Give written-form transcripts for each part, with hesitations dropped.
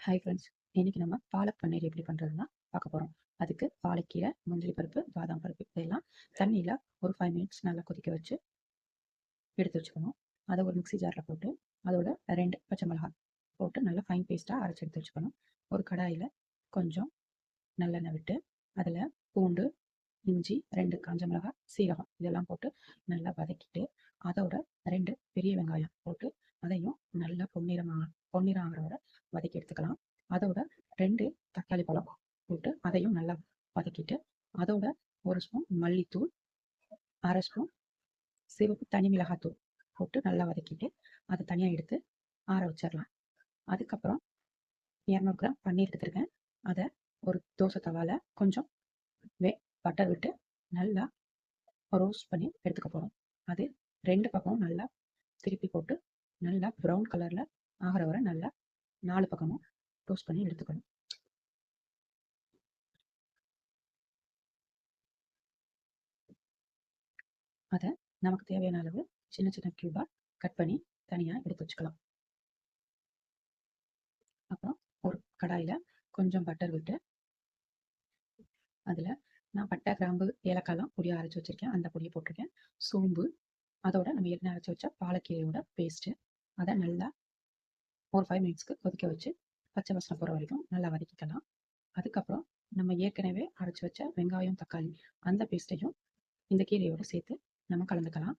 Hi friends, இன்னைக்கு நம்ம பாலக் பன்னீர் எப்படி பண்ணுறதுன்னா பார்க்க போகிறோம். அதுக்கு பாலக்கீரை, முந்திரி பருப்பு, பாதாம் பருப்பு இதெல்லாம் தண்ணியில் ஒரு 5 மினிட்ஸ் நல்லா கொதிக்க வச்சு எடுத்து வச்சுக்கணும். அதை ஒரு மிக்ஸி ஜாரில் போட்டு அதோட 2 பச்சை மிளகாய் போட்டு நல்லா ஃபைன் பேஸ்ட்டாக அரைச்சி எடுத்து வச்சுக்கணும். ஒரு கடாயில் கொஞ்சம் நல்லெண்ணெய் விட்டு அதில் பூண்டு, இஞ்சி, 2 காஞ்ச மிளகாய், சீரகம் இதெல்லாம் போட்டு நல்லா வதக்கிட்டு அதோட 2 பெரிய வெங்காயம் போட்டு அதையும் நல்லா பொன்னிறம் ஆகிற வரை வதக்கி எடுத்துக்கலாம். அதோட 2 தக்காளி பழம் போட்டு அதையும் நல்லா வதக்கிட்டு அதோட 1 ஸ்பூன் மல்லித்தூள், 1/2 ஸ்பூன் சிவப்பு தனி மிளகாத்தூள் போட்டு நல்லா வதக்கிட்டு அதை தனியாக எடுத்து ஆற வச்சிடலாம். அதுக்கப்புறம் 200 கிராம் பன்னீர் எடுத்துருக்கேன். அதை ஒரு தோசை தவால கொஞ்சம் பட்டர் விட்டு நல்லா ரோஸ்ட் பண்ணி எடுத்துக்க போகிறோம். அது 2 பக்கமும் நல்லா திருப்பி போட்டு நல்லா ப்ரௌன் கலரில் ஆகிற வரை நல்லா 4 பக்கமும் டோஸ்ட் பண்ணி எடுத்துக்கணும். அதை நமக்கு தேவையான அளவு சின்ன சின்ன கியூபாக கட் பண்ணி தனியாக எடுத்து வச்சுக்கலாம். அப்புறம் ஒரு கடாயில் கொஞ்சம் பட்டர் விட்டு அதில் நான் பட்டை, கிராம்பு, ஏலக்காய்லாம் பொடியாக அரைச்சி வச்சுருக்கேன். அந்த பொடியை போட்டிருக்கேன். சோம்பு, அதோட நம்ம ஏற்கனவே அரைச்சி வச்ச பாலக்கீரையோட பேஸ்ட்டு அதை நல்லா ஒரு 5 மினிட்ஸ்க்கு கொதிக்க வச்சு பச்சை வாசனை போகிற வரைக்கும் நல்லா வதக்கிக்கலாம். அதுக்கப்புறம் நம்ம ஏற்கனவே அரைச்சி வச்ச வெங்காயம், தக்காளி அந்த பேஸ்ட்டையும் இந்த கீரையோடு சேர்த்து நம்ம கலந்துக்கலாம்.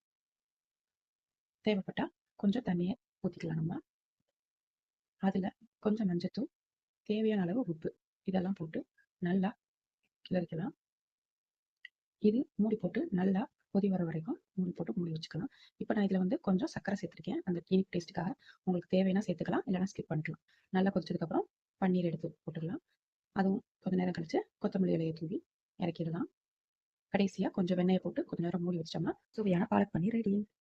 தேவைப்பட்டால் கொஞ்சம் தண்ணியை ஊற்றிக்கலாம். நம்ம அதில் கொஞ்சம் மஞ்சத்தூள், தேவையான அளவு உப்பு இதெல்லாம் போட்டு நல்லா கிளறிக்கலாம். இது மூடி போட்டு நல்லா கொதி வர வரைக்கும் மூடி வச்சுக்கலாம். இப்போ நான் இதில் வந்து கொஞ்சம் சர்க்கரை சேர்த்துருக்கேன். அந்த இனிப்பு டேஸ்ட்டுக்காக. உங்களுக்கு தேவைன்னா சேர்த்துக்கலாம், இல்லைனா ஸ்கிப் பண்ணிக்கலாம். நல்லா கொதிச்சதுக்கப்புறம் பன்னீர் எடுத்து போட்டுக்கலாம். அதுவும் கொஞ்சம் நேரம் கழிச்சு கொத்தமல்லி இலையை தூவி இறக்கிடலாம். கடைசியாக கொஞ்சம் வெண்ணெயை போட்டு கொஞ்சம் நேரம் மூடி வச்சிட்டோம்னா சுவையான பாலக் பன்னீர் ரெடி.